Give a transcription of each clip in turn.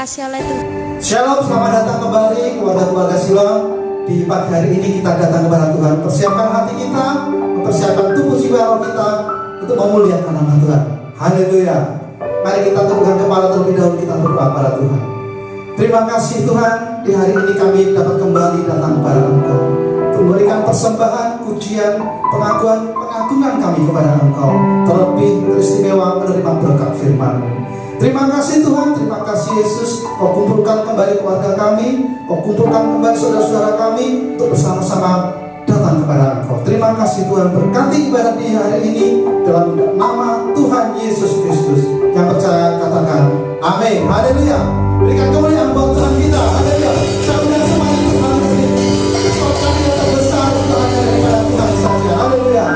dikasih oleh Tuhan. Shalom, selamat datang kembali keluarga Siloam. Di pagi hari ini kita datang kepada Tuhan, persiapkan hati kita, mempersiapkan tubuh jiwa roh kita untuk memuliakan nama Tuhan. Haleluya. Mari kita tundukkan kepala terlebih dahulu, kita berdoa pada Tuhan. Terima kasih Tuhan, di hari ini kami dapat kembali datang kepada Engkau untuk memberikan persembahan, pujian, pengagungan kami kepada Engkau, terlebih teristimewa menerima berkat firman-Mu. Terima kasih Tuhan, terima kasih Yesus. Kau kumpulkan kembali keluarga kami, Kau kumpulkan kembali saudara-saudara kami untuk bersama-sama datang kepada Engkau. Terima kasih Tuhan, berkati ibadah di hari ini dalam nama Tuhan Yesus Kristus. Yang percaya katakan amin. Haleluya. Berikan kemuliaan buat Tuhan kita. Haleluya. Saudara semuanya Tuhan, kau kami yang terbesar untuk hanya daripada Tuhan saja. Haleluya.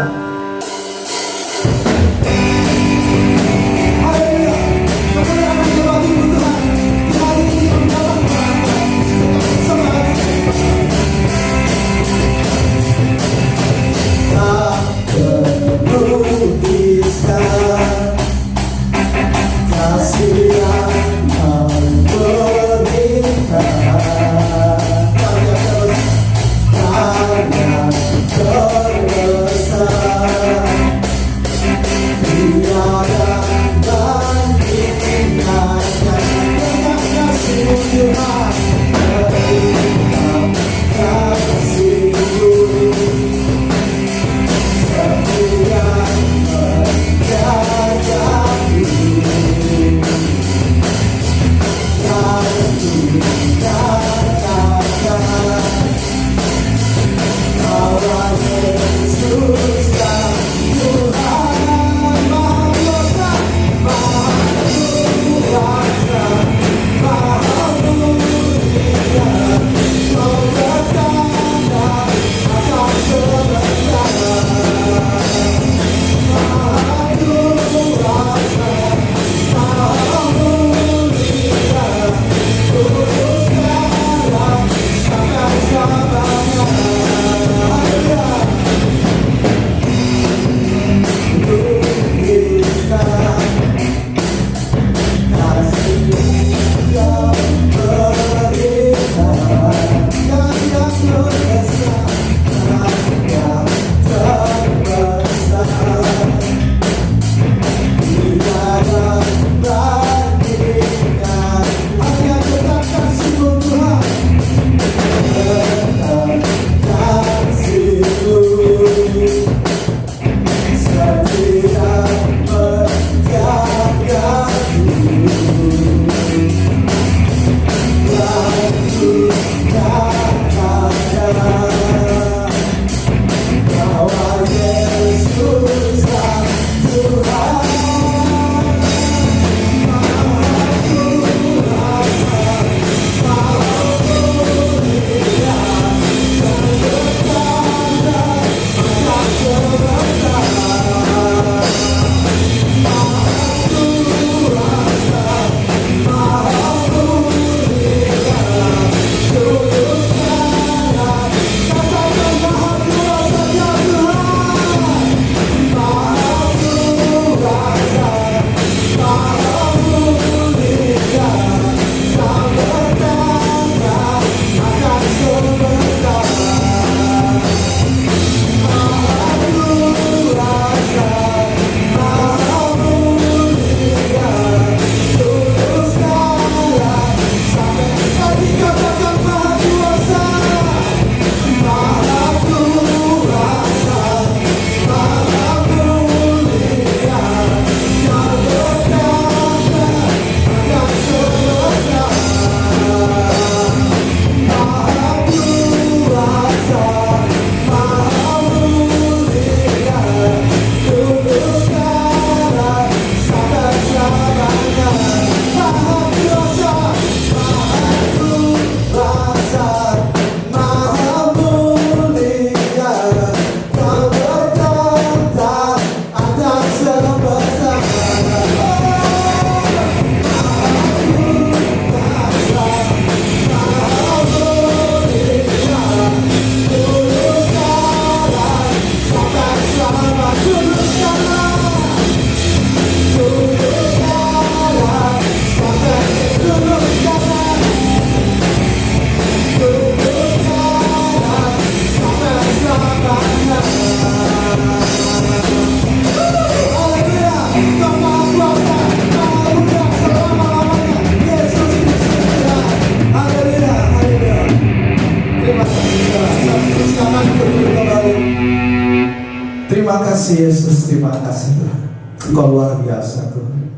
kasih Yesus, terima kasih Tuhan. Engkau luar biasa Tuhan.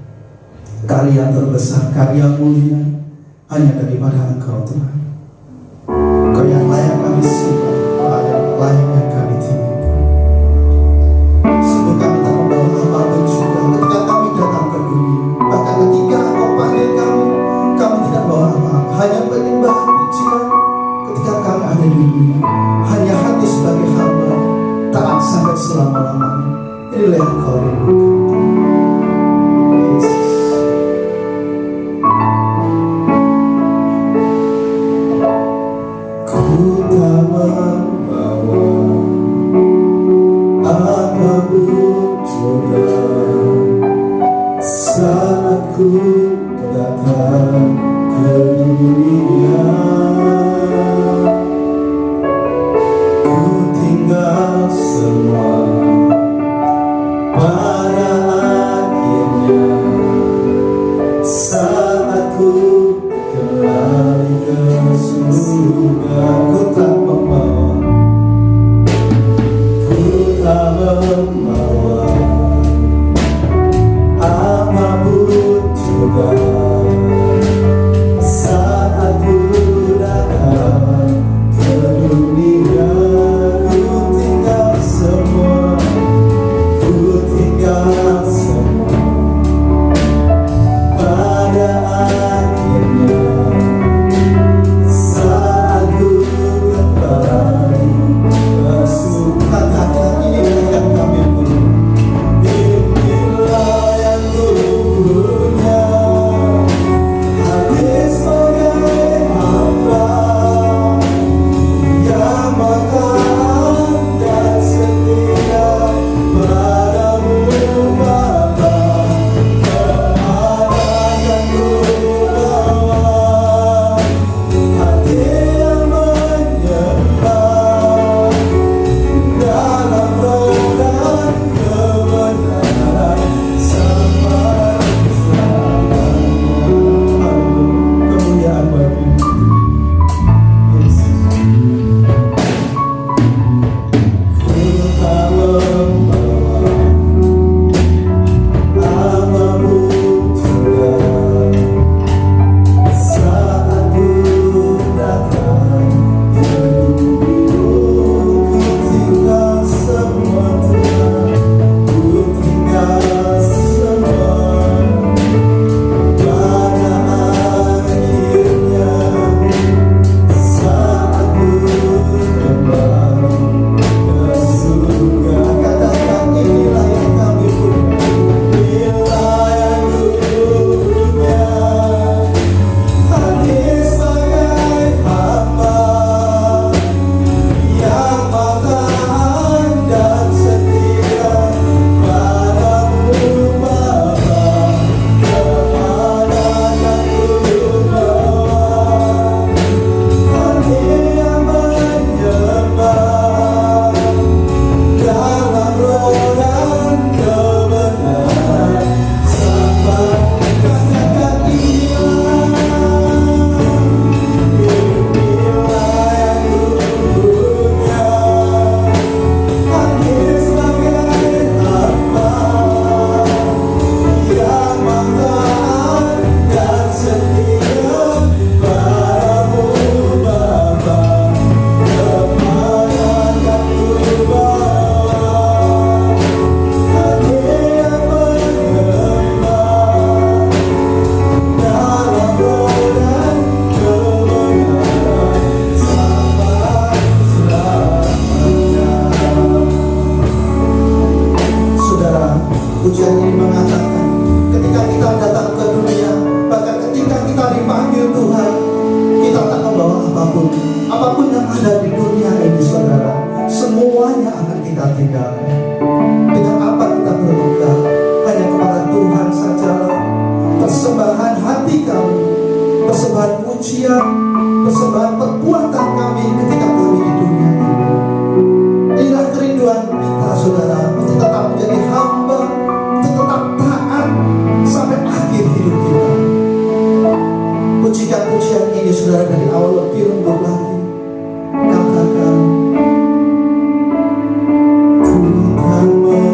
Karya terbesar, karya mulia hanya daripada Engkau Tuhan. Engkau yang layak kami sembah, layak yang kami tinggikan. Sungguh kami tak membawa apapun juga ketika kami datang ke dunia. Bahkan ketika Engkau panggil kami, kami tidak bawa apa-apa, hanya penyembahan pujian. Ketika kami ada di dunia, hanya hati sebagai hamba, taat sampai selama-lamanya. Inilah yang Kau rindukan. Saat ku datang ke dunia, ku tinggal semua pada akhirnya. Saat ku kembali ke surga, ku tak membawa apapun juga. Saat ku datang ke dunia, ku tinggal semua, ku tinggal semua pada akhirnya. Saat ku kembali ke surga, inilah yang kami punya. Inilah yang ku punya, hati sebagai hamba yang makan dan setia padamu Bapa. Kemana yang ku bawa, hati yang menyembah dalam roh dan kebenaran sampai selamanya. Kemuliaan bagi Yesus. Ku tak membawa apapun juga. Saat ku datang ke dunia, ku tinggal semua Tuhan, ku tinggal semua pada akhirnya. Saat ku kembali ke surga, katakan inilah yang kami punya. Inilah yang ku punya, hati sebagai hamba yang makan dan setia padamu Bapa. Kemana yang ku bawa, hati yang menyembah dalam roh dan kebenaran sampai katakan inilah yang ku punya, hati sebagai hamba yang makan dan setia padamu Bapa. Kemana yang ku bawa, hati yang menyembah dalam roh dan kebenaran sampai selamanya. Saudara, ujian ini mengatakan ketika kita datang ke dunia, bahkan ketika kita dipanggil Tuhan, kita tak membawa apapun. Apapun yang ada di dunia ini saudara, semuanya akan kita tinggalkan. Dengan apa kita berpegang? Hanya kepada Tuhan saja. Persembahan hati kami, persembahan pujian, persembahan perbuatan kami ketika kami di dunia ini. Inilah kerinduan kita saudara, untuk tetap menjadi hamba, untuk tetap taat sampai akhir hidup kita. Pujian-pujian ini saudara dari awal lebih lembut lagi. Katakan, ku tak mau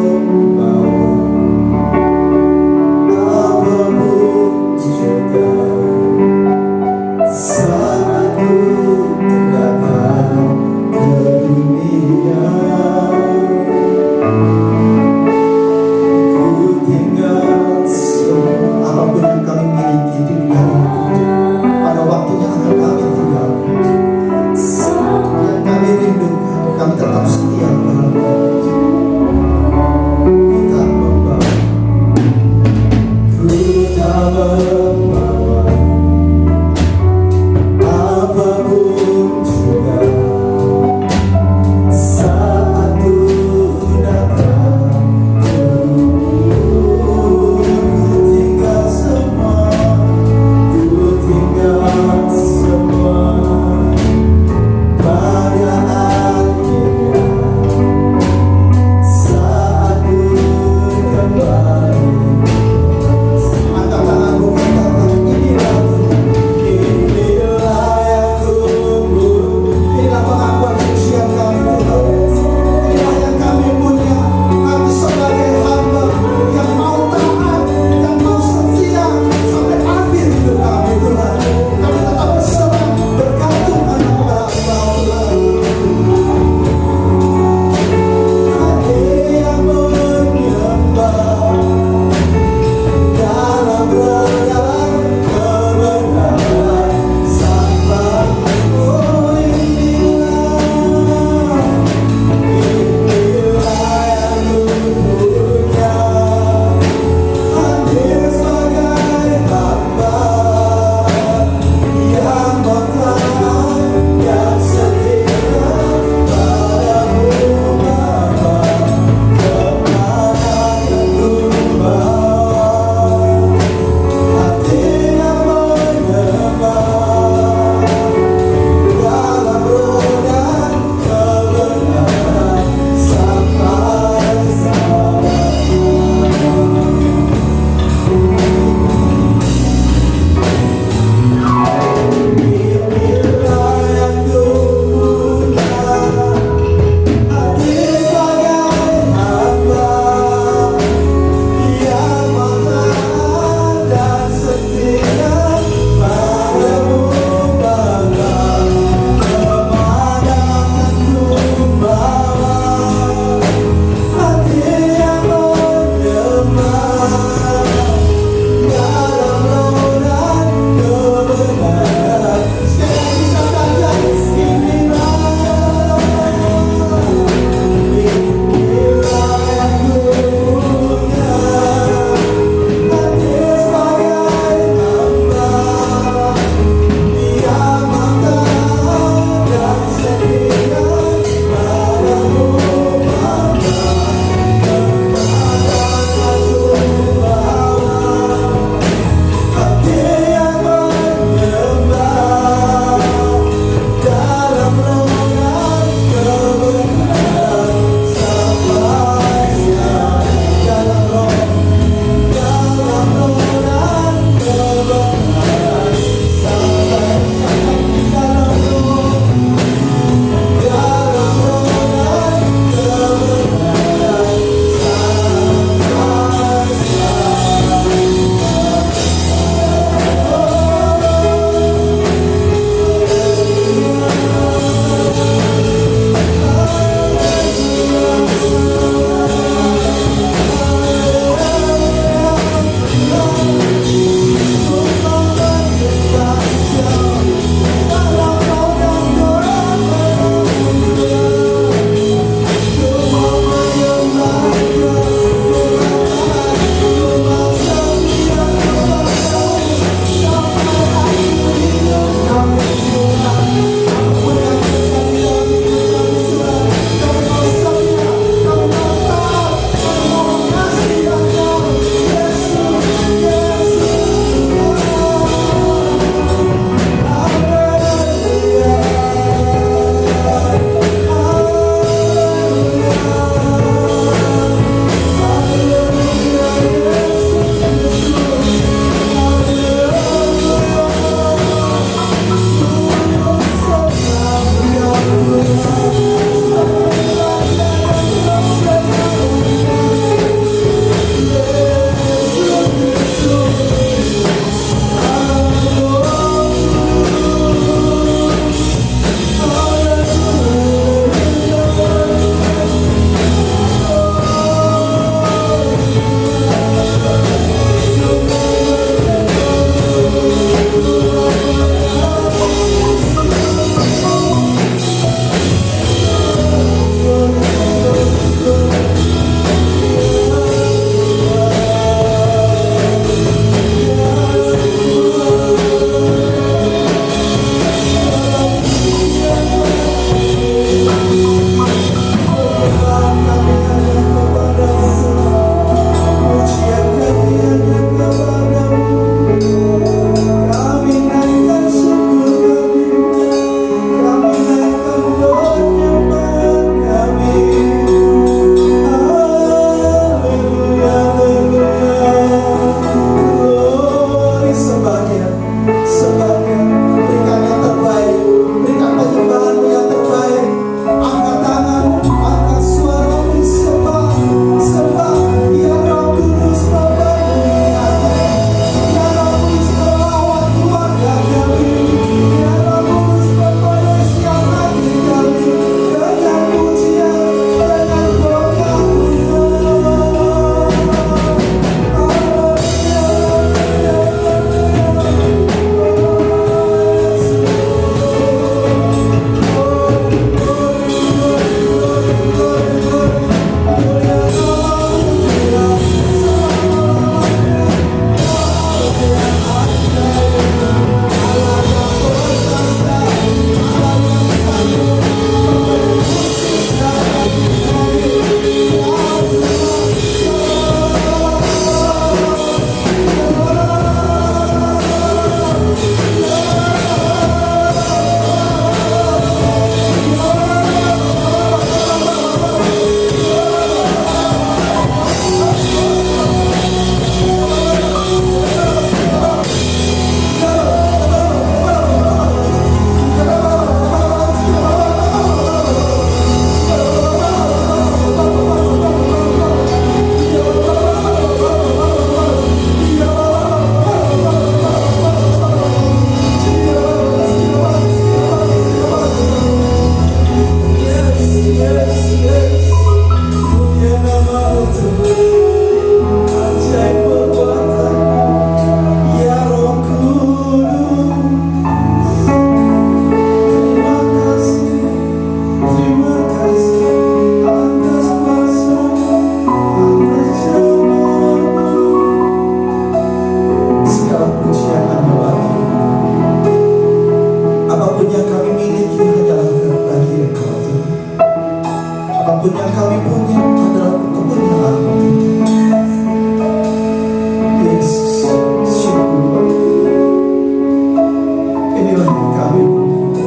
inilah yang kami punya,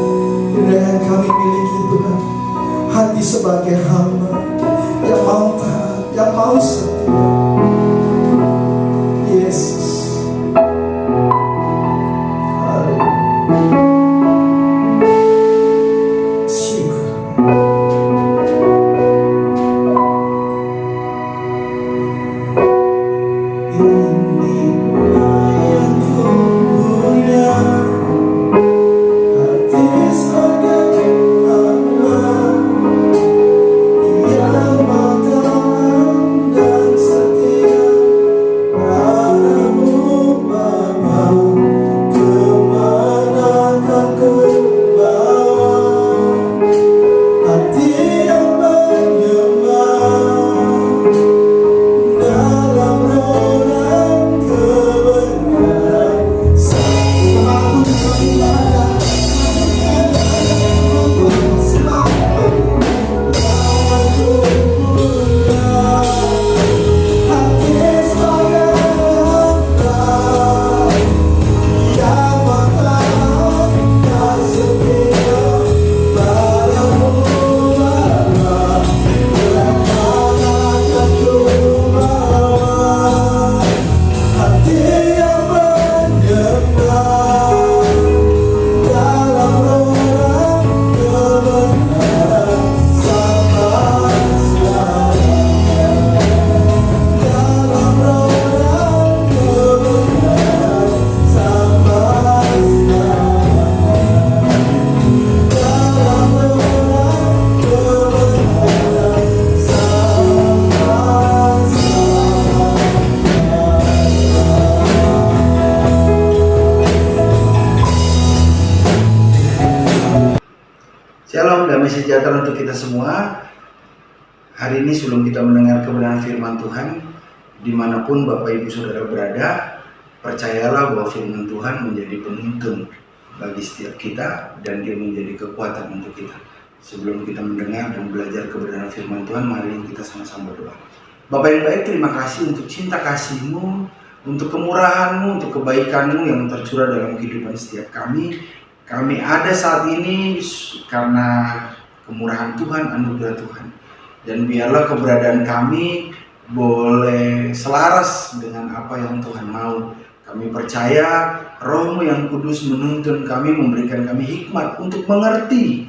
inilah yang kami miliki Tuhan. Hati sebagai hamba yang mau taat, yang mau setia. Yesus, Shalom, damai sejahtera untuk kita semua. Hari ini sebelum kita mendengar kebenaran firman Tuhan, dimanapun Bapak Ibu Saudara berada, percayalah bahwa firman Tuhan menjadi penuntun bagi setiap kita dan dia menjadi kekuatan untuk kita. Sebelum kita mendengar dan belajar kebenaran firman Tuhan, mari kita sama-sama berdoa. Bapak yang baik, terima kasih untuk cinta kasih-Mu, untuk kemurahan-Mu, untuk kebaikan-Mu yang tercurah dalam kehidupan setiap kami. Kami ada saat ini karena kemurahan Tuhan, anugerah Tuhan. Dan biarlah keberadaan kami boleh selaras dengan apa yang Tuhan mau. Kami percaya Roh-Mu yang kudus menuntun kami, memberikan kami hikmat untuk mengerti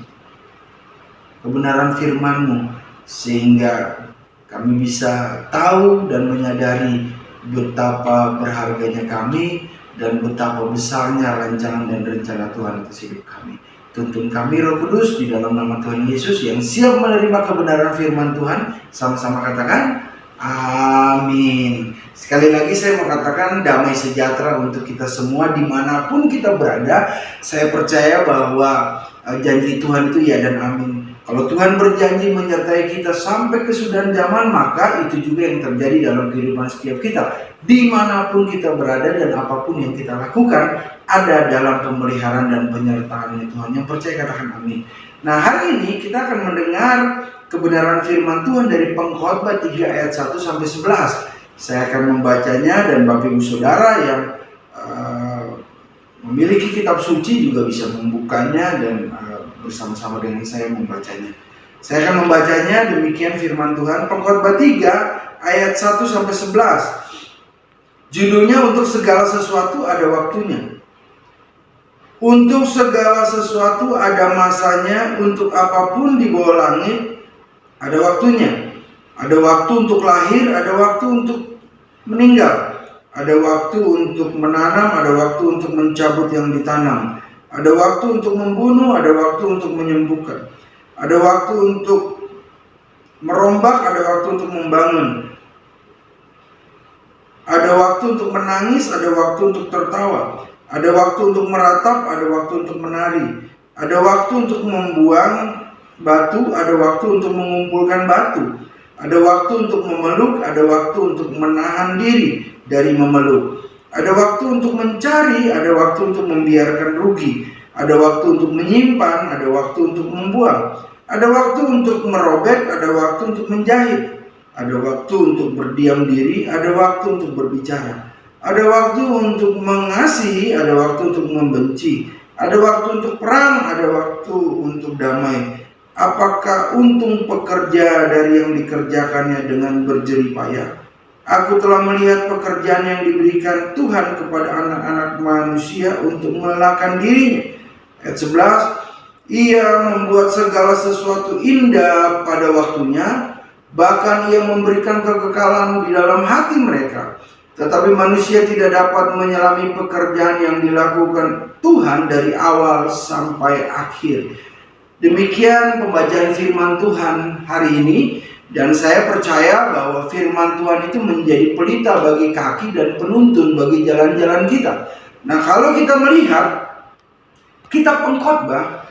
kebenaran firman-Mu, sehingga kami bisa tahu dan menyadari betapa berharganya kami dan betapa besarnya rancangan dan rencana Tuhan atas hidup kami. Tuntun kami Roh Kudus di dalam nama Tuhan Yesus yang siap menerima kebenaran firman Tuhan. Sama-sama katakan amin. Sekali lagi saya mau katakan damai sejahtera untuk kita semua dimanapun kita berada. Saya percaya bahwa janji Tuhan itu ya dan amin. Kalau Tuhan berjanji menyertai kita sampai kesudahan zaman, maka itu juga yang terjadi dalam kehidupan setiap kita. Dimanapun kita berada dan apapun yang kita lakukan, ada dalam pemeliharaan dan penyertaan Tuhan. Yang percaya katakan amin. Nah, hari ini kita akan mendengar kebenaran firman Tuhan dari Pengkhotbah 3 ayat 1 sampai 11. Saya akan membacanya dan Bapak Ibu Saudara yang memiliki kitab suci juga bisa membukanya dan bersama-sama dengan saya membacanya. Saya akan membacanya, demikian firman Tuhan. Pengkhotbah 3 ayat 1 sampai 11. Judulnya, untuk segala sesuatu ada waktunya. Untuk segala sesuatu ada masanya, untuk apapun di bawah langit ada waktunya. Ada waktu untuk lahir, ada waktu untuk meninggal. Ada waktu untuk menanam, ada waktu untuk mencabut yang ditanam. Ada waktu untuk membunuh, ada waktu untuk menyembuhkan. Ada waktu untuk merombak, ada waktu untuk membangun. Ada waktu untuk menangis, ada waktu untuk tertawa. Ada waktu untuk meratap, ada waktu untuk menari. Ada waktu untuk membuang batu, ada waktu untuk mengumpulkan batu. Ada waktu untuk memeluk, ada waktu untuk menahan diri dari memeluk. Ada waktu untuk mencari, ada waktu untuk membiarkan rugi. Ada waktu untuk menyimpan, ada waktu untuk membuang. Ada waktu untuk merobek, ada waktu untuk menjahit. Ada waktu untuk berdiam diri, ada waktu untuk berbicara. Ada waktu untuk mengasihi, ada waktu untuk membenci. Ada waktu untuk perang, ada waktu untuk damai. Apakah untung pekerja dari yang dikerjakannya dengan berjerih payah? Aku telah melihat pekerjaan yang diberikan Tuhan kepada anak-anak manusia untuk melelahkan dirinya. Ayat 11, Ia membuat segala sesuatu indah pada waktunya, bahkan Ia memberikan kekekalan di dalam hati mereka. Tetapi manusia tidak dapat menyelami pekerjaan yang dilakukan Tuhan dari awal sampai akhir. Demikian pembacaan firman Tuhan hari ini. Dan saya percaya bahwa firman Tuhan itu menjadi pelita bagi kaki dan penuntun bagi jalan-jalan kita. Nah, kalau kita melihat kitab Pengkhotbah,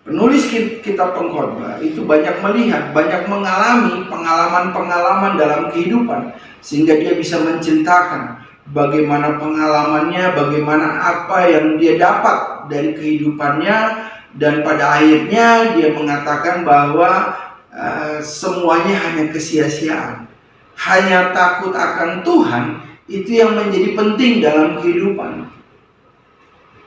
penulis kitab Pengkhotbah itu banyak melihat, banyak mengalami pengalaman-pengalaman dalam kehidupan, sehingga dia bisa menceritakan bagaimana pengalamannya, bagaimana apa yang dia dapat dari kehidupannya, dan pada akhirnya dia mengatakan bahwa semuanya hanya kesia-siaan. Hanya takut akan Tuhan itu yang menjadi penting dalam kehidupan.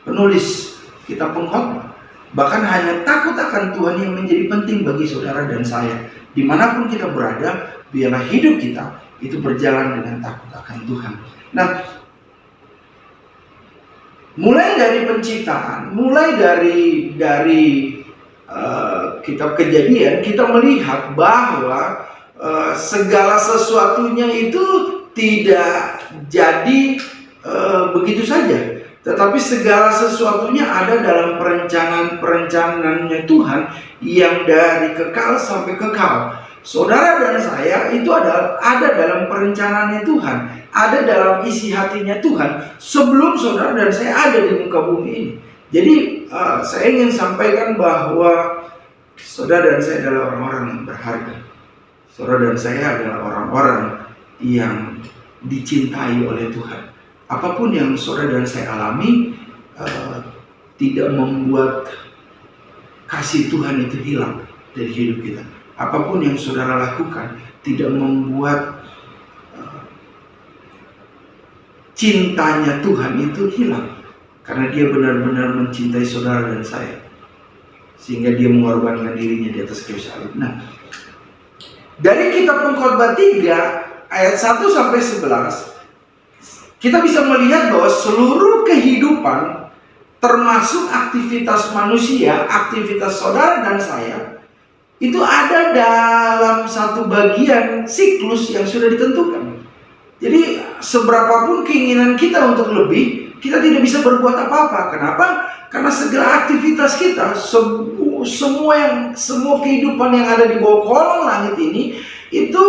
Penulis kitab Pengkhotbah, bahkan hanya takut akan Tuhan yang menjadi penting bagi saudara dan saya. Dimanapun kita berada, biarlah hidup kita itu berjalan dengan takut akan Tuhan. Nah, mulai dari penciptaan, mulai dari kitab Kejadian, kita melihat bahwa segala sesuatunya itu tidak jadi begitu saja, tetapi segala sesuatunya ada dalam perencanaan-perencanaannya Tuhan yang dari kekal sampai kekal. Saudara dan saya itu ada dalam perencanaannya Tuhan, ada dalam isi hatinya Tuhan sebelum saudara dan saya ada di muka bumi ini. Jadi saya ingin sampaikan bahwa saudara dan saya adalah orang-orang yang berharga. Saudara dan saya adalah orang-orang yang dicintai oleh Tuhan. Apapun yang saudara dan saya alami tidak membuat kasih Tuhan itu hilang dari hidup kita. Apapun yang saudara lakukan tidak membuat cintanya Tuhan itu hilang. Karena dia benar-benar mencintai saudara dan saya, sehingga dia mengorbankan dirinya di atas kayu salib. Nah, dari kitab Pengkhotbah 3 ayat 1 sampai 11, kita bisa melihat bahwa seluruh kehidupan, termasuk aktivitas manusia, aktivitas saudara dan saya, itu ada dalam satu bagian siklus yang sudah ditentukan. Jadi seberapapun keinginan kita untuk lebih, kita tidak bisa berbuat apa-apa. Kenapa? Karena segala aktivitas kita, semua kehidupan yang ada di bawah kolong langit ini, itu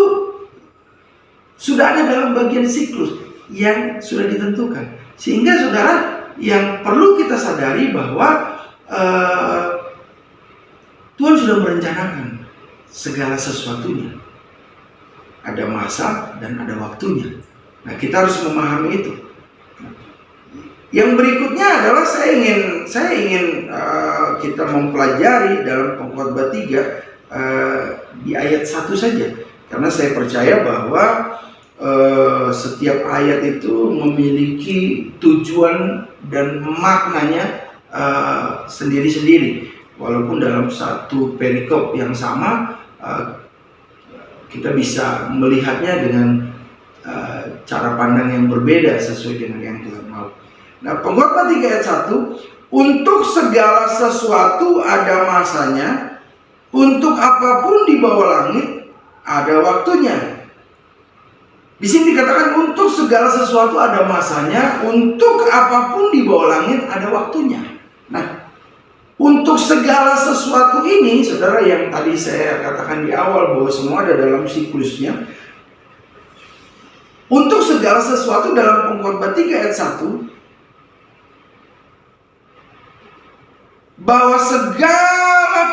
sudah ada dalam bagian siklus yang sudah ditentukan. Sehingga saudara, yang perlu kita sadari bahwa Tuhan sudah merencanakan segala sesuatunya. Ada masa dan ada waktunya. Nah, kita harus memahami itu. Yang berikutnya adalah saya ingin kita mempelajari dalam Pengkhotbah 3 di ayat 1 saja. Karena saya percaya bahwa setiap ayat itu memiliki tujuan dan maknanya sendiri-sendiri. Walaupun dalam satu perikop yang sama, kita bisa melihatnya dengan cara pandang yang berbeda sesuai dengan yang Tuhan mau. Nah, Pengkhotbah 3 ayat 1, untuk segala sesuatu ada masanya, untuk apapun di bawah langit ada waktunya. Di sini dikatakan untuk segala sesuatu ada masanya, untuk apapun di bawah langit ada waktunya. Nah, untuk segala sesuatu ini, saudara, yang tadi saya katakan di awal bahwa semua ada dalam siklusnya. Untuk segala sesuatu dalam Pengkhotbah 3 ayat 1, bahwa segala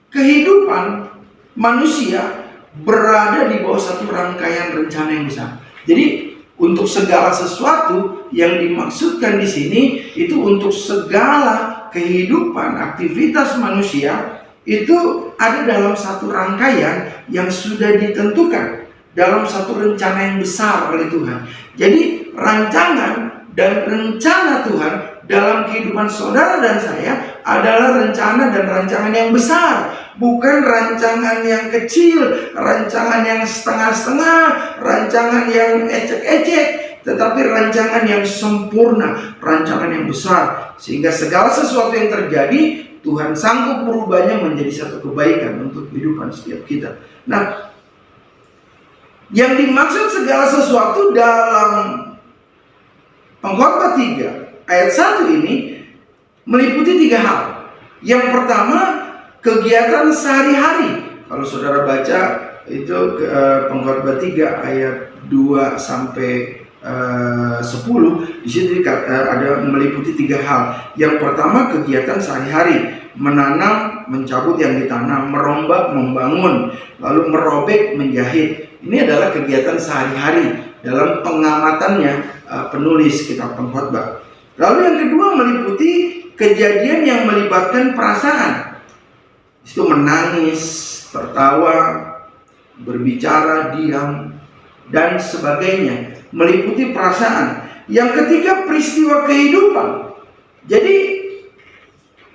kehidupan manusia berada di bawah satu rangkaian rencana yang besar. Jadi untuk segala sesuatu yang dimaksudkan di sini itu untuk segala kehidupan aktivitas manusia itu ada dalam satu rangkaian yang sudah ditentukan dalam satu rencana yang besar oleh Tuhan. Jadi rancangan dan rencana Tuhan dalam kehidupan saudara dan saya adalah rencana dan rancangan yang besar, bukan rancangan yang kecil, rancangan yang setengah-setengah, rancangan yang ecek-ecek, tetapi rancangan yang sempurna, rancangan yang besar, sehingga segala sesuatu yang terjadi Tuhan sanggup merubahnya menjadi satu kebaikan untuk kehidupan setiap kita. Nah, yang dimaksud segala sesuatu dalam Pengkhotbah 3 ayat 1 ini meliputi 3 hal. Yang pertama, kegiatan sehari-hari. Kalau saudara baca itu Pengkhotbah 3 ayat 2 sampai 10, di situ ada meliputi 3 hal. Yang pertama, kegiatan sehari-hari, menanam, mencabut yang ditanam, merombak, membangun, lalu merobek, menjahit. Ini adalah kegiatan sehari-hari dalam pengamatannya penulis kitab Pengkhotbah. Lalu yang kedua meliputi kejadian yang melibatkan perasaan. Itu menangis, tertawa, berbicara, diam, dan sebagainya. Meliputi perasaan. Yang ketiga, peristiwa kehidupan. Jadi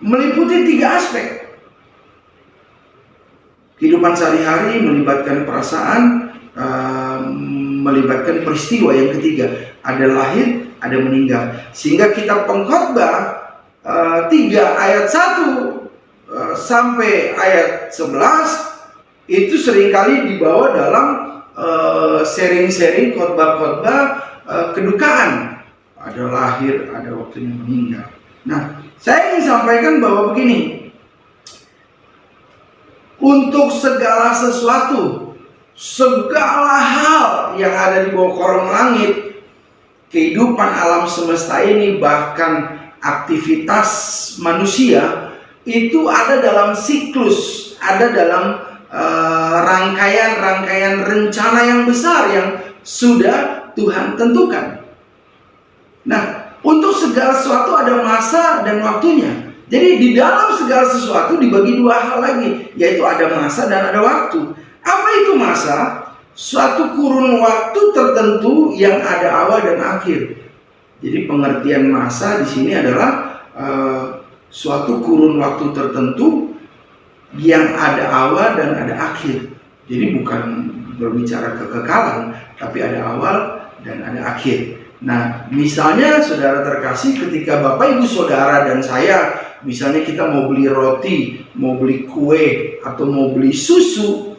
meliputi 3 aspek. Kehidupan sehari-hari melibatkan perasaan, melibatkan peristiwa. Yang ketiga, ada lahir, ada meninggal. Sehingga kitab Pengkhotbah 3 ayat 1 sampai ayat 11 itu seringkali dibawa dalam sharing-sharing khotbah-khotbah kedukaan. Ada lahir, ada waktunya meninggal. Nah, saya ingin sampaikan bahwa begini, untuk segala sesuatu, segala hal yang ada di bawah kolong langit, kehidupan alam semesta ini, bahkan aktivitas manusia, itu ada dalam siklus, ada dalam rangkaian-rangkaian rencana yang besar yang sudah Tuhan tentukan. Nah, untuk segala sesuatu ada masa dan waktunya. Jadi di dalam segala sesuatu dibagi 2 hal lagi, yaitu ada masa dan ada waktu. Apa itu masa? Suatu kurun waktu tertentu yang ada awal dan akhir. Jadi pengertian masa di sini adalah suatu kurun waktu tertentu yang ada awal dan ada akhir. Jadi bukan berbicara kekekalan, tapi ada awal dan ada akhir. Nah, misalnya saudara terkasih, ketika Bapak Ibu Saudara dan saya, misalnya kita mau beli roti, mau beli kue, atau mau beli susu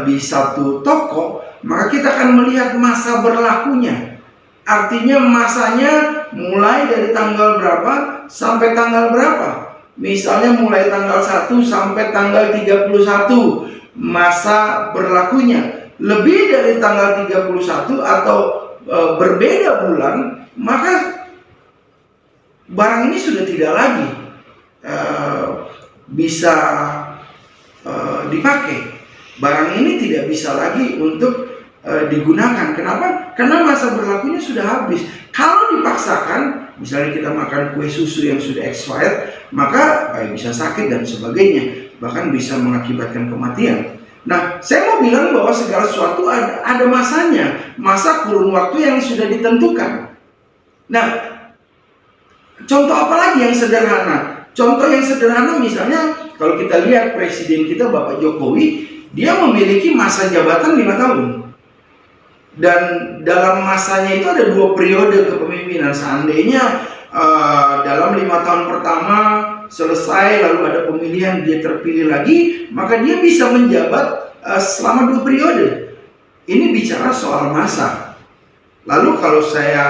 di satu toko, maka kita akan melihat masa berlakunya. Artinya masanya mulai dari tanggal berapa sampai tanggal berapa. Misalnya mulai tanggal 1 sampai tanggal 31 masa berlakunya. Lebih dari tanggal 31 atau berbeda bulan, maka barang ini sudah tidak lagi bisa dipakai. Barang ini tidak bisa lagi untuk digunakan. Kenapa? Karena masa berlakunya sudah habis. Kalau dipaksakan, misalnya kita makan kue susu yang sudah expired, maka bisa sakit dan sebagainya, bahkan bisa mengakibatkan kematian. Nah, saya mau bilang bahwa segala sesuatu ada masanya, masa kurun waktu yang sudah ditentukan. Nah, contoh apa lagi yang sederhana? Contoh yang sederhana misalnya, kalau kita lihat presiden kita Bapak Jokowi, dia memiliki masa jabatan 5 tahun. Dan dalam masanya itu ada 2 periode kepemimpinan. Seandainya dalam 5 tahun pertama selesai, lalu ada pemilihan, dia terpilih lagi, maka dia bisa menjabat selama 2 periode. Ini bicara soal masa. Lalu kalau saya,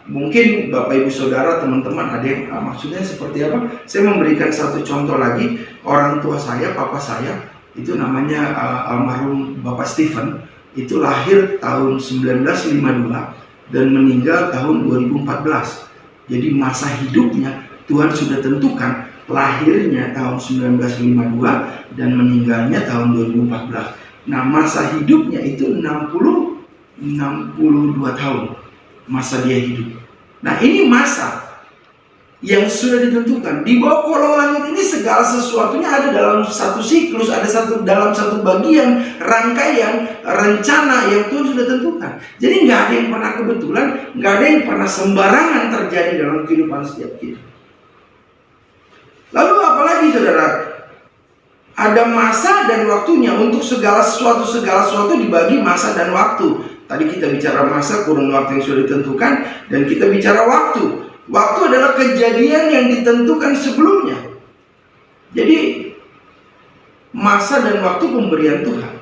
mungkin Bapak Ibu Saudara, teman-teman, ada yang maksudnya seperti apa? Saya memberikan satu contoh lagi. Orang tua saya, papa saya, itu namanya almarhum Bapak Stephen. Itu lahir tahun 1952 dan meninggal tahun 2014. Jadi masa hidupnya Tuhan sudah tentukan, lahirnya tahun 1952 dan meninggalnya tahun 2014. Nah, masa hidupnya itu 62 tahun masa dia hidup. Nah, ini masa yang sudah ditentukan. Di bawah kolong langit ini segala sesuatunya ada dalam satu siklus, ada dalam satu bagian rangkaian rencana yang Tuhan sudah tentukan. Jadi nggak ada yang pernah kebetulan, nggak ada yang pernah sembarangan terjadi dalam kehidupan setiap kita. saudara, ada masa dan waktunya. Untuk segala sesuatu dibagi masa dan waktu. Tadi kita bicara masa, kurun waktu yang sudah ditentukan, dan kita bicara waktu. Waktu adalah kejadian yang ditentukan sebelumnya. Jadi masa dan waktu pemberian Tuhan.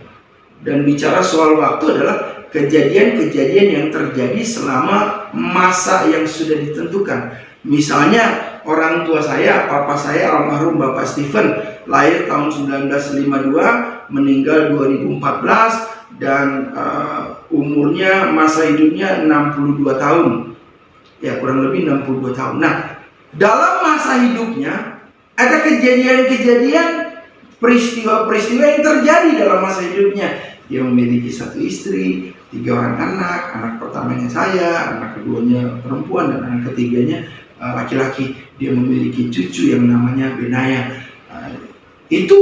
Dan bicara soal waktu adalah kejadian-kejadian yang terjadi selama masa yang sudah ditentukan. Misalnya orang tua saya, papa saya almarhum Bapak Stephen, lahir tahun 1952, meninggal 2014, dan umurnya, masa hidupnya 62 tahun. Ya, kurang lebih 62 tahun. Nah, dalam masa hidupnya ada kejadian-kejadian, peristiwa-peristiwa yang terjadi dalam masa hidupnya. Dia memiliki 1 istri, 3 orang anak pertamanya saya, anak keduanya perempuan, dan anak ketiganya laki-laki. Dia memiliki cucu yang namanya Benaya. Itu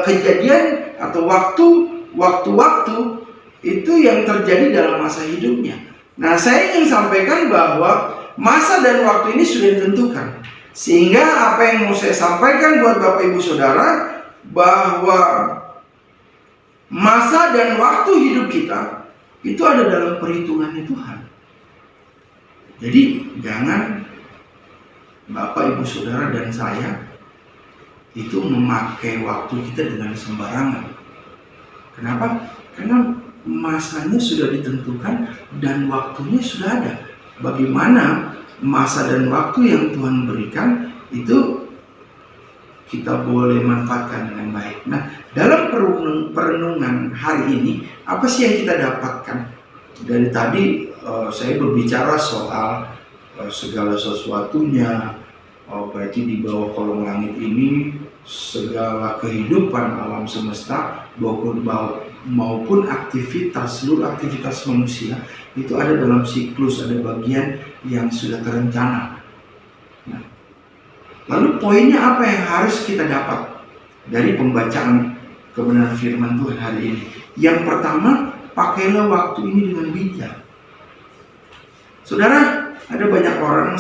kejadian atau waktu-waktu itu yang terjadi dalam masa hidupnya. Nah, saya ingin sampaikan bahwa masa dan waktu ini sudah ditentukan. Sehingga apa yang mau saya sampaikan buat Bapak Ibu Saudara, bahwa masa dan waktu hidup kita itu ada dalam perhitungannya Tuhan. Jadi jangan Bapak Ibu Saudara dan saya itu memakai waktu kita dengan sembarangan. Kenapa? Karena masanya sudah ditentukan dan waktunya sudah ada. Bagaimana masa dan waktu yang Tuhan berikan itu kita boleh manfaatkan dengan baik. Nah, dalam perenungan hari ini, apa sih yang kita dapatkan? Dari tadi saya berbicara soal segala sesuatunya, berarti di bawah kolong langit ini segala kehidupan alam semesta maupun seluruh aktivitas manusia itu ada dalam siklus, ada bagian yang sudah terencana. Nah, lalu poinnya apa yang harus kita dapat dari pembacaan kebenaran firman Tuhan hari ini? Yang pertama, pakailah waktu ini dengan bijak. Saudara, ada banyak orang,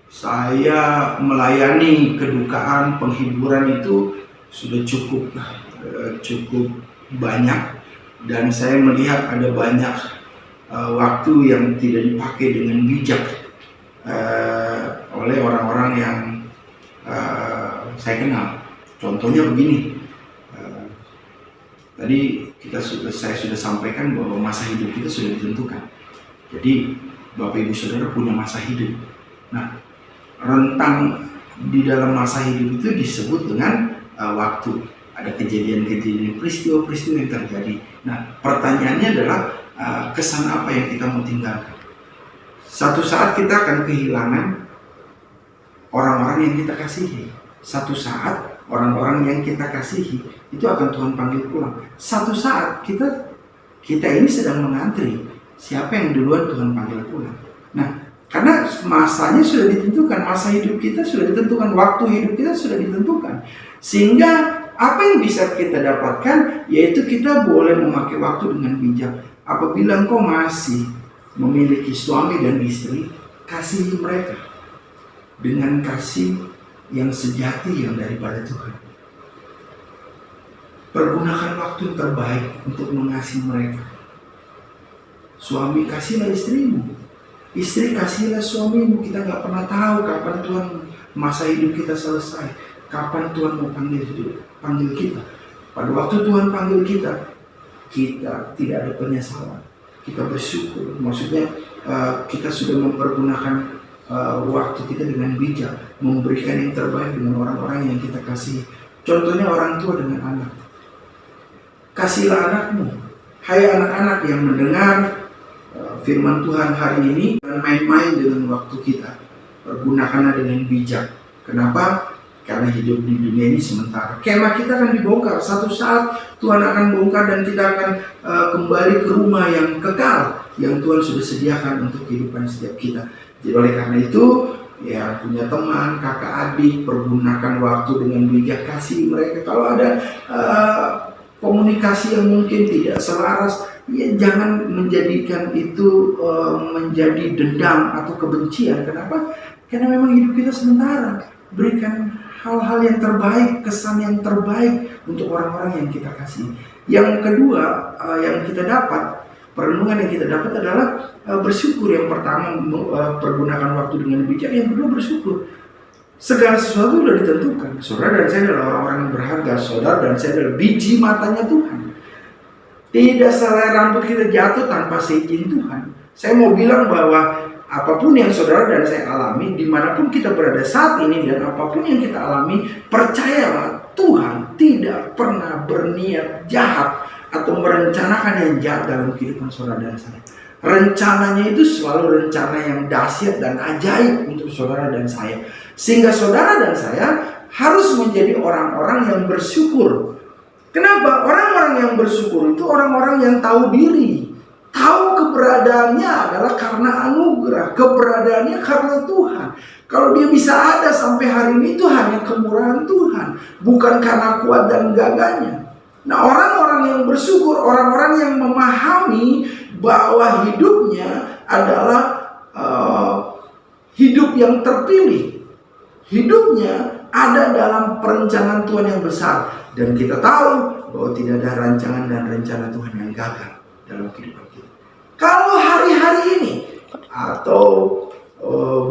saya melayani kedukaan, penghiburan itu sudah cukup banyak, dan saya melihat ada banyak waktu yang tidak dipakai dengan bijak oleh orang-orang yang saya kenal. Contohnya begini, tadi saya sudah sampaikan bahwa masa hidup kita sudah ditentukan. Jadi Bapak Ibu Saudara punya masa hidup. Nah, rentang di dalam masa hidup itu disebut dengan waktu. Ada kejadian-kejadian, peristiwa-peristiwa yang terjadi. Nah, pertanyaannya adalah kesan apa yang kita mau tinggalkan. Satu saat kita akan kehilangan orang-orang yang kita kasihi. Satu saat orang-orang yang kita kasihi itu akan Tuhan panggil pulang. Satu saat kita ini sedang mengantri siapa yang duluan Tuhan panggil pulang. Nah, karena masanya sudah ditentukan, masa hidup kita sudah ditentukan, waktu hidup kita sudah ditentukan. Sehingga apa yang bisa kita dapatkan, yaitu kita boleh memakai waktu dengan bijak. Apabila engkau masih memiliki suami dan istri, kasihi mereka dengan kasih yang sejati yang daripada Tuhan. Pergunakan waktu yang terbaik untuk mengasihi mereka. Suami, kasihlah istrimu. Istri, kasihlah suamimu. Kita nggak pernah tahu kapan Tuhan masa hidup kita selesai, kapan Tuhan mau panggil kita. Pada waktu Tuhan panggil kita tidak ada penyesalan. Kita bersyukur. Maksudnya kita sudah mempergunakan waktu kita dengan bijak, memberikan yang terbaik dengan orang-orang yang kita kasih. Contohnya orang tua dengan anak. Kasihlah anakmu. Hai anak-anak yang mendengar firman Tuhan hari ini, jangan main-main dengan waktu kita. Pergunakanlah dengan bijak. Kenapa? Karena hidup di dunia ini sementara. Kemah kita akan dibongkar. Satu saat Tuhan akan bongkar dan kita akan kembali ke rumah yang kekal, yang Tuhan sudah sediakan untuk kehidupan setiap kita. Jadi oleh karena itu, ya punya teman, kakak adik, pergunakan waktu dengan bijak, kasih mereka. Kalau ada komunikasi yang mungkin tidak selaras, ya jangan menjadikan itu menjadi dendam atau kebencian. Kenapa? Karena memang hidup kita sementara. Berikan hal-hal yang terbaik, kesan yang terbaik untuk orang-orang yang kita kasih. Yang kedua yang kita dapat, perenungan yang kita dapat adalah bersyukur. Yang pertama, pergunakan waktu dengan bijak. Yang kedua, bersyukur. Segala sesuatu sudah ditentukan. Saudara dan saya adalah orang-orang yang berharga. Saudara dan saya adalah biji matanya Tuhan. Tidak selai rambut kita jatuh tanpa seizin Tuhan. Saya mau bilang bahwa apapun yang saudara dan saya alami, dimanapun kita berada saat ini, dan apapun yang kita alami, percayalah Tuhan tidak pernah berniat jahat atau merencanakan yang jahat dalam kehidupan saudara dan saya. Rencananya itu selalu rencana yang dahsyat dan ajaib untuk saudara dan saya. Sehingga saudara dan saya harus menjadi orang-orang yang bersyukur. Kenapa? Orang-orang yang bersyukur itu orang-orang yang tahu diri. Tahu keberadaannya adalah karena anugerah. Keberadaannya karena Tuhan. Kalau dia bisa ada sampai hari ini itu hanya kemurahan Tuhan. Bukan karena kuat dan gagahnya. Nah, orang-orang yang bersyukur, orang-orang yang memahami bahwa hidupnya adalah hidup yang terpilih. Hidupnya ada dalam perencanaan Tuhan yang besar. Dan kita tahu bahwa tidak ada rancangan dan rencana Tuhan yang gagal dalam kehidupan kita. Kalau hari-hari ini atau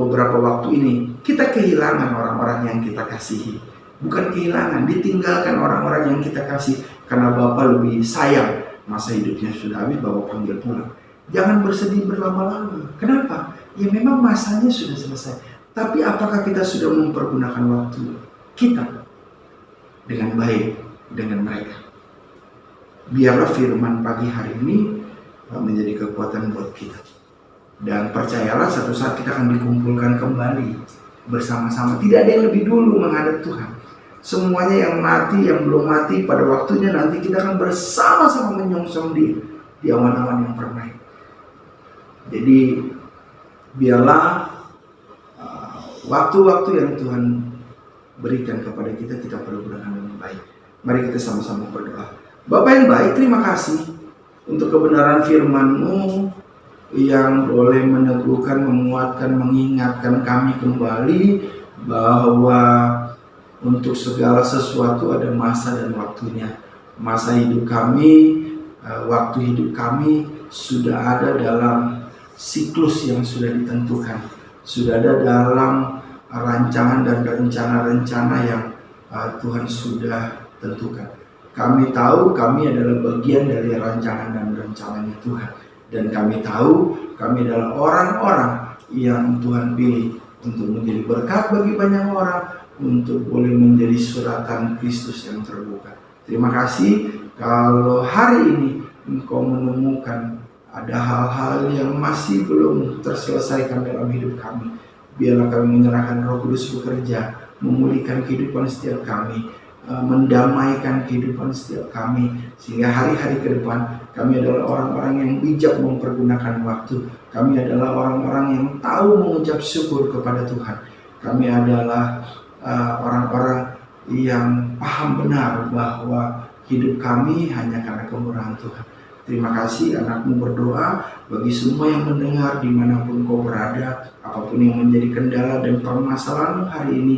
beberapa waktu ini kita kehilangan orang-orang yang kita kasihi. Bukan kehilangan, ditinggalkan orang-orang yang kita kasih karena Bapak lebih sayang, masa hidupnya sudah habis, Bapak panggil pulang. Jangan bersedih berlama-lama. Kenapa? Ya memang masanya sudah selesai. Tapi apakah kita sudah mempergunakan waktu kita dengan baik dengan mereka? Biarlah firman pagi hari ini menjadi kekuatan buat kita. Dan percayalah satu saat kita akan dikumpulkan kembali bersama-sama. Tidak ada yang lebih dulu menghadap Tuhan. Semuanya yang mati, yang belum mati, pada waktunya nanti kita akan bersama-sama menyongsong dia di awan-awan yang permai. Jadi biarlah waktu-waktu yang Tuhan berikan kepada kita, kita pergunakan dengan baik. Mari kita sama-sama berdoa. Bapa yang baik, terima kasih untuk kebenaran firman-Mu yang boleh meneguhkan, menguatkan, mengingatkan kami kembali bahwa untuk segala sesuatu ada masa dan waktunya. Masa hidup kami, waktu hidup kami sudah ada dalam siklus yang sudah ditentukan. Sudah ada dalam rancangan dan rencana-rencana yang Tuhan sudah tentukan. Kami tahu kami adalah bagian dari rancangan dan rencananya Tuhan. Dan kami tahu kami adalah orang-orang yang Tuhan pilih untuk menjadi berkat bagi banyak orang, untuk boleh menjadi suratan Kristus yang terbuka. Terima kasih kalau hari ini Engkau menemukan ada hal-hal yang masih belum terselesaikan dalam hidup kami. Biarlah kami menyerahkan Roh Kudus bekerja, memulihkan kehidupan setiap kami, mendamaikan kehidupan setiap kami, sehingga hari-hari ke depan kami adalah orang-orang yang bijak mempergunakan waktu. Kami adalah orang-orang yang tahu mengucap syukur kepada Tuhan. Kami adalah orang-orang yang paham benar bahwa hidup kami hanya karena kemurahan Tuhan. Terima kasih, anakmu berdoa bagi semua yang mendengar dimanapun kau berada, apapun yang menjadi kendala dan permasalahan hari ini,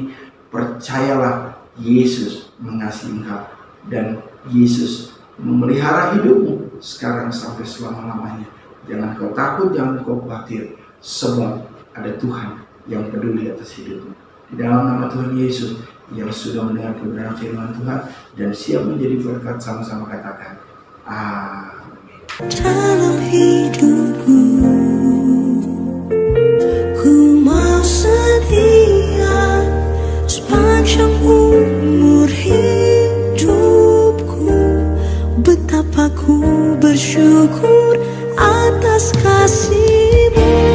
percayalah Yesus mengasihi engkau dan Yesus memelihara hidupmu sekarang sampai selama-lamanya. Jangan kau takut, jangan kau khawatir, sebab ada Tuhan yang peduli atas hidupmu. Di dalam nama Tuhan Yesus yang sudah mendengar kebenaran firman Tuhan dan siap menjadi berkat, sama-sama katakan amin. Dalam hidupku ku mau setia sepanjang umur hidupku. Betapa ku bersyukur atas kasih-Mu.